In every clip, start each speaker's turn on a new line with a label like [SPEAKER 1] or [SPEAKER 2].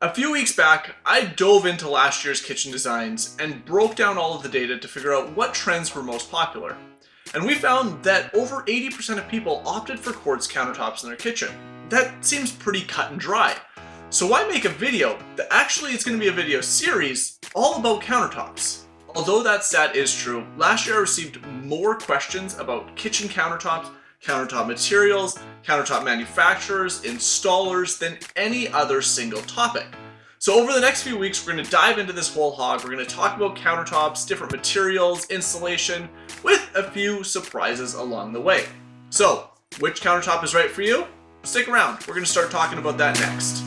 [SPEAKER 1] A few weeks back, I dove into last year's kitchen designs and broke down all of the data to figure out what trends were most popular. And we found that over 80% of people opted for quartz countertops in their kitchen. That seems pretty cut and dry. So why make a video that actually is going to be a video series all about countertops? Although that stat is true, last year I received more questions about kitchen countertops, countertop materials, countertop manufacturers, installers than any other single topic. So over the next few weeks, we're going to dive into this whole hog. We're going to talk about countertops, different materials, installation, with a few surprises along the way. So, which countertop is right for you? Stick around. We're going to start talking about that next.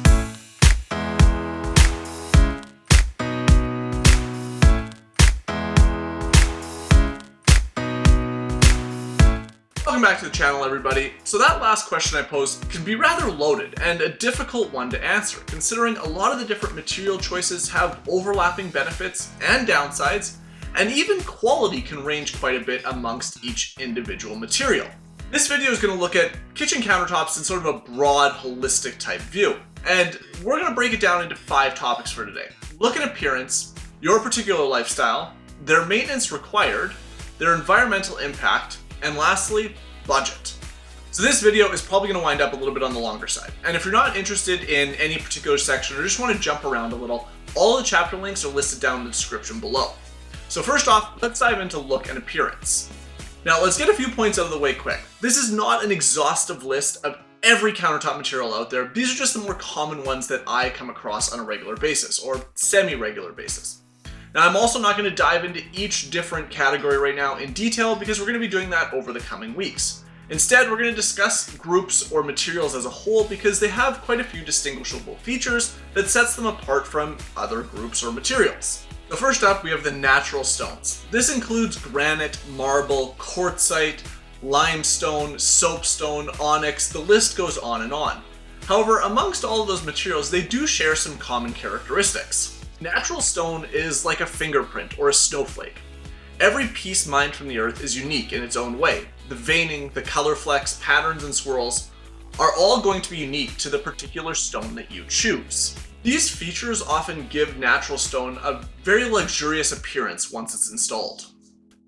[SPEAKER 1] Welcome back to the channel, everybody. So that last question I posed can be rather loaded and a difficult one to answer, considering a lot of the different material choices have overlapping benefits and downsides, and even quality can range quite a bit amongst each individual material. This video is going to look at kitchen countertops in sort of a broad, holistic type view, and we're going to break it down into 5 topics for today. Look at appearance, your particular lifestyle, their maintenance required, their environmental impact, and lastly, budget. So this video is probably going to wind up a little bit on the longer side. And if you're not interested in any particular section or just want to jump around a little, all the chapter links are listed down in the description below. So first off, let's dive into look and appearance. Now let's get a few points out of the way quick. This is not an exhaustive list of every countertop material out there. These are just the more common ones that I come across on a regular basis or semi-regular basis. Now, I'm also not going to dive into each different category right now in detail because we're going to be doing that over the coming weeks. Instead, we're going to discuss groups or materials as a whole because they have quite a few distinguishable features that sets them apart from other groups or materials. So first up, we have the natural stones. This includes granite, marble, quartzite, limestone, soapstone, onyx, the list goes on and on. However, amongst all of those materials, they do share some common characteristics. Natural stone is like a fingerprint or a snowflake. Every piece mined from the earth is unique in its own way. The veining, the color flecks, patterns, and swirls are all going to be unique to the particular stone that you choose. These features often give natural stone a very luxurious appearance once it's installed.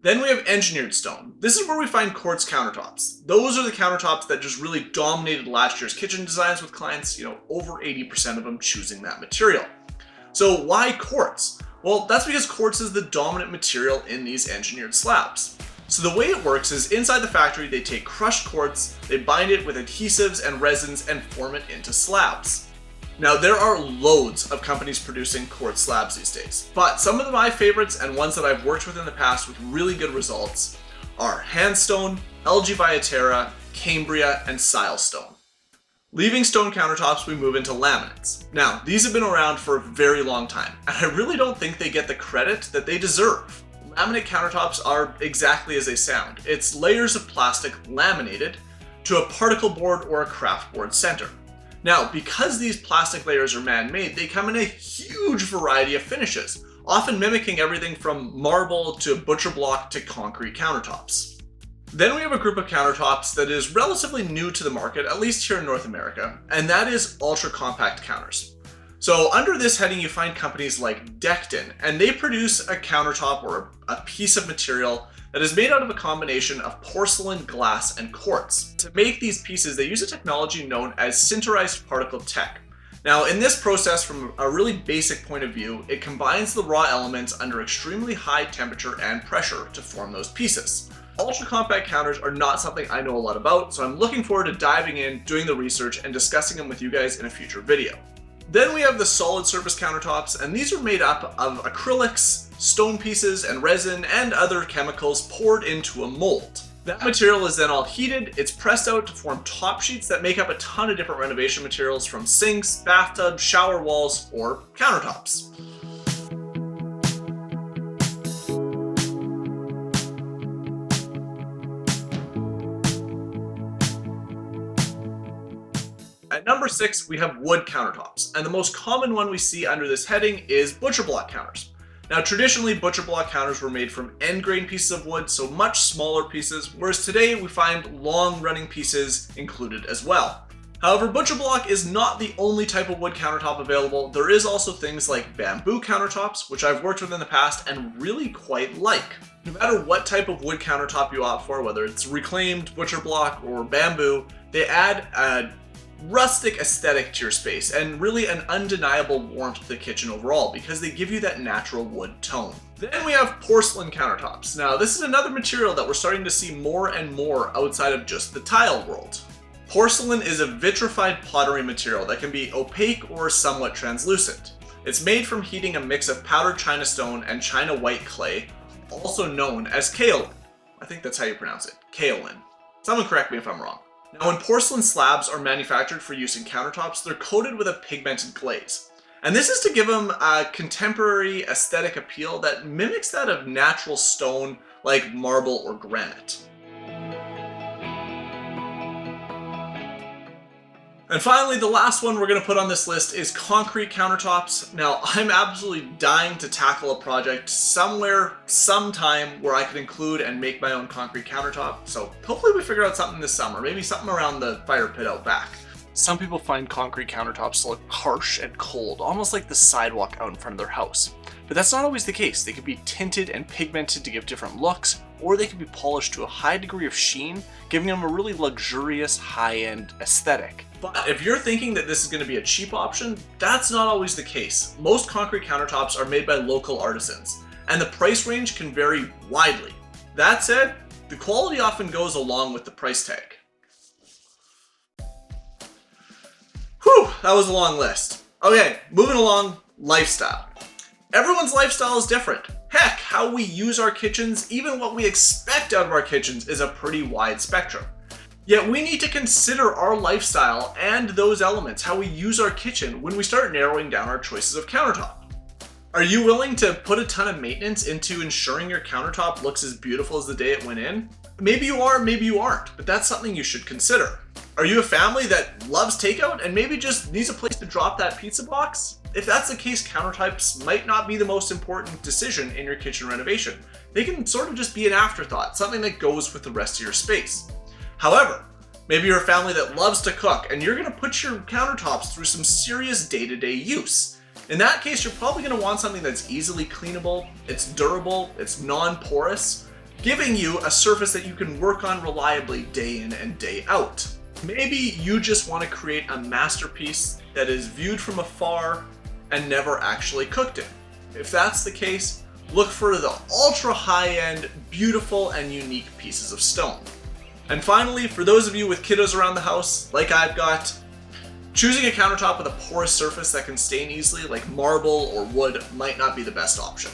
[SPEAKER 1] Then we have engineered stone. This is where we find quartz countertops. Those are the countertops that just really dominated last year's kitchen designs with clients, over 80% of them choosing that material. So why quartz? Well, that's because quartz is the dominant material in these engineered slabs. So the way it works is inside the factory, they take crushed quartz, they bind it with adhesives and resins and form it into slabs. Now there are loads of companies producing quartz slabs these days, but some of my favorites and ones that I've worked with in the past with really good results are Handstone, LG Vieterra, Cambria, and Silestone. Leaving stone countertops, we move into laminates. Now, these have been around for a very long time, and I really don't think they get the credit that they deserve. Laminate countertops are exactly as they sound. It's layers of plastic laminated to a particle board or a craft board center. Now, because these plastic layers are man-made, they come in a huge variety of finishes, often mimicking everything from marble to Butcherblock to concrete countertops. Then we have a group of countertops that is relatively new to the market, at least here in North America, and that is Ultracompact counters. So under this heading, you find companies like Decton, and they produce a countertop or a piece of material that is made out of a combination of porcelain, glass, and quartz. To make these pieces, they use a technology known as sinterized particle tech. Now, in this process, from a really basic point of view, it combines the raw elements under extremely high temperature and pressure to form those pieces. Ultra-compact counters are not something I know a lot about, so I'm looking forward to diving in, doing the research, and discussing them with you guys in a future video. Then we have the solid surface countertops, and these are made up of acrylics, stone pieces, and resin, and other chemicals poured into a mold. That material is then all heated, it's pressed out to form top sheets that make up a ton of different renovation materials from sinks, bathtubs, shower walls, or countertops. At number 6, we have wood countertops, and the most common one we see under this heading is Butcherblock counters. Now traditionally, Butcherblock counters were made from end grain pieces of wood, so much smaller pieces, whereas today we find long running pieces included as well. However, Butcherblock is not the only type of wood countertop available. There is also things like bamboo countertops, which I've worked with in the past and really quite like. No matter what type of wood countertop you opt for, whether it's reclaimed, Butcherblock, or bamboo, they add a rustic aesthetic to your space and really an undeniable warmth to the kitchen overall because they give you that natural wood tone. Then we have porcelain countertops. Now, this is another material that we're starting to see more and more outside of just the tile world. Porcelain is a vitrified pottery material that can be opaque or somewhat translucent. It's made from heating a mix of powdered china stone and china white clay, also known as kaolin. I think that's how you pronounce it, kaolin. Someone correct me if I'm wrong. Now, when porcelain slabs are manufactured for use in countertops, they're coated with a pigmented glaze. And this is to give them a contemporary aesthetic appeal that mimics that of natural stone like marble or granite. And finally, the last one we're going to put on this list is concrete countertops. Now, I'm absolutely dying to tackle a project somewhere, sometime, where I can include and make my own concrete countertop. So hopefully we figure out something this summer, maybe something around the fire pit out back. Some people find concrete countertops to look harsh and cold, almost like the sidewalk out in front of their house. But that's not always the case. They could be tinted and pigmented to give different looks, or they could be polished to a high degree of sheen, giving them a really luxurious, high-end aesthetic. But if you're thinking that this is going to be a cheap option, that's not always the case. Most concrete countertops are made by local artisans, and the price range can vary widely. That said, the quality often goes along with the price tag. Whew, that was a long list. Okay, moving along, lifestyle. Everyone's lifestyle is different. Heck, how we use our kitchens, even what we expect out of our kitchens, is a pretty wide spectrum. Yet we need to consider our lifestyle and those elements, how we use our kitchen, when we start narrowing down our choices of countertop. Are you willing to put a ton of maintenance into ensuring your countertop looks as beautiful as the day it went in? Maybe you are, maybe you aren't, but that's something you should consider. Are you a family that loves takeout and maybe just needs a place to drop that pizza box? If that's the case, countertops might not be the most important decision in your kitchen renovation. They can sort of just be an afterthought, something that goes with the rest of your space. However, maybe you're a family that loves to cook and you're going to put your countertops through some serious day-to-day use. In that case, you're probably going to want something that's easily cleanable, it's durable, it's non-porous, giving you a surface that you can work on reliably day in and day out. Maybe you just want to create a masterpiece that is viewed from afar and never actually cooked in. If that's the case, look for the ultra high-end, beautiful, and unique pieces of stone. And finally, for those of you with kiddos around the house, like I've got, choosing a countertop with a porous surface that can stain easily, like marble or wood, might not be the best option.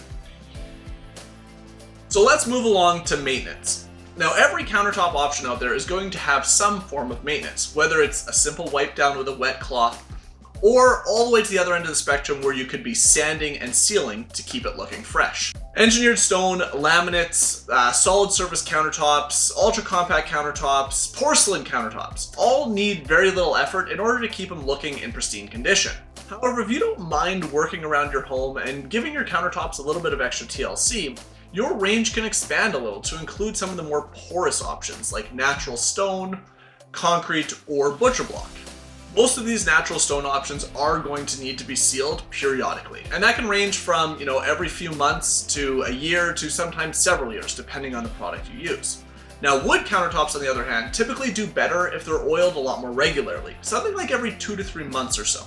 [SPEAKER 1] So let's move along to maintenance. Now, every countertop option out there is going to have some form of maintenance, whether it's a simple wipe down with a wet cloth, or all the way to the other end of the spectrum where you could be sanding and sealing to keep it looking fresh. Engineered stone, laminates, solid surface countertops, ultra-compact countertops, porcelain countertops, all need very little effort in order to keep them looking in pristine condition. However, if you don't mind working around your home and giving your countertops a little bit of extra TLC, your range can expand a little to include some of the more porous options like natural stone, concrete, or Butcherblock. Most of these natural stone options are going to need to be sealed periodically, and that can range from, every few months to a year to sometimes several years, depending on the product you use. Now, wood countertops, on the other hand, typically do better if they're oiled a lot more regularly, something like every 2 to 3 months or so.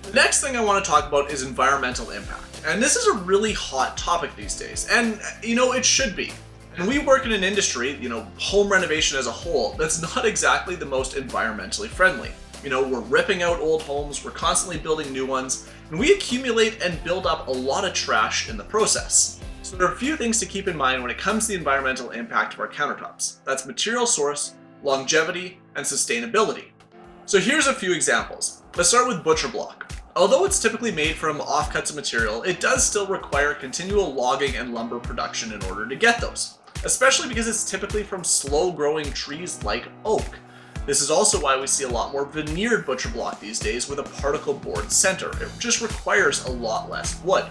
[SPEAKER 1] The next thing I want to talk about is environmental impact. And this is a really hot topic these days, and it should be. And we work in an industry, home renovation as a whole, that's not exactly the most environmentally friendly. We're ripping out old homes, we're constantly building new ones, and we accumulate and build up a lot of trash in the process. So there are a few things to keep in mind when it comes to the environmental impact of our countertops. That's material source, longevity, and sustainability. So here's a few examples. Let's start with Butcherblock. Although it's typically made from offcuts of material, it does still require continual logging and lumber production in order to get those, especially because it's typically from slow-growing trees like oak. This is also why we see a lot more veneered Butcherblock these days with a particle board center. It just requires a lot less wood.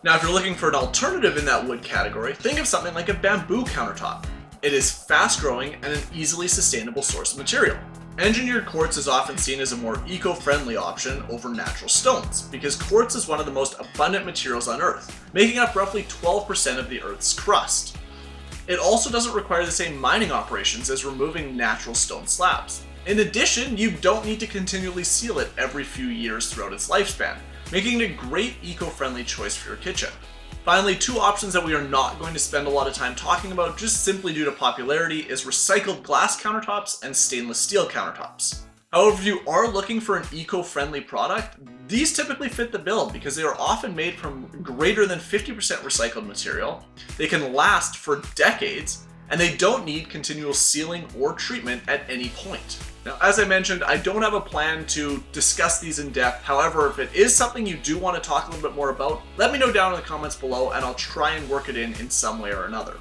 [SPEAKER 1] Now, if you're looking for an alternative in that wood category, think of something like a bamboo countertop. It is fast-growing and an easily sustainable source of material. Engineered quartz is often seen as a more eco-friendly option over natural stones, because quartz is one of the most abundant materials on Earth, making up roughly 12% of the Earth's crust. It also doesn't require the same mining operations as removing natural stone slabs. In addition, you don't need to continually seal it every few years throughout its lifespan, making it a great eco-friendly choice for your kitchen. Finally, two options that we are not going to spend a lot of time talking about just simply due to popularity is recycled glass countertops and stainless steel countertops. However, if you are looking for an eco-friendly product, these typically fit the bill because they are often made from greater than 50% recycled material, they can last for decades, and they don't need continual sealing or treatment at any point. Now, as I mentioned, I don't have a plan to discuss these in depth. However, if it is something you do want to talk a little bit more about, let me know down in the comments below and I'll try and work it in some way or another.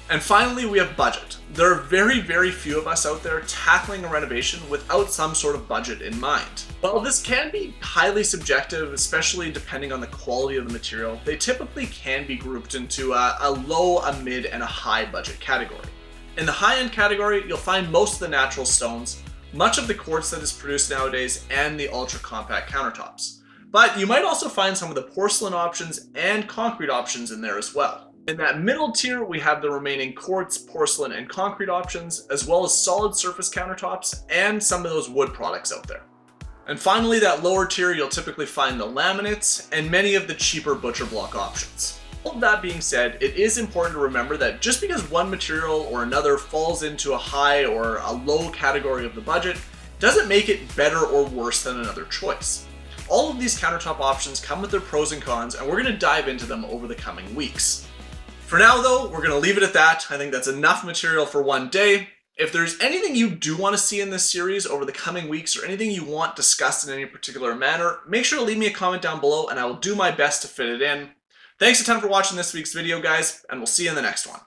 [SPEAKER 1] And finally, we have budget. There are very few of us out there tackling a renovation without some sort of budget in mind. While this can be highly subjective, especially depending on the quality of the material, they typically can be grouped into a low, a mid, and a high budget category. In the high-end category, you'll find most of the natural stones, much of the quartz that is produced nowadays, and the ultra-compact countertops. But you might also find some of the porcelain options and concrete options in there as well. In that middle tier, we have the remaining quartz, porcelain, and concrete options, as well as solid surface countertops and some of those wood products out there. And finally, that lower tier, you'll typically find the laminates and many of the cheaper Butcherblock options. All of that being said, it is important to remember that just because one material or another falls into a high or a low category of the budget, doesn't make it better or worse than another choice. All of these countertop options come with their pros and cons, and we're going to dive into them over the coming weeks. For now though, we're going to leave it at that. I think that's enough material for one day. If there's anything you do want to see in this series over the coming weeks or anything you want discussed in any particular manner, make sure to leave me a comment down below and I will do my best to fit it in. Thanks a ton for watching this week's video, guys, and we'll see you in the next one.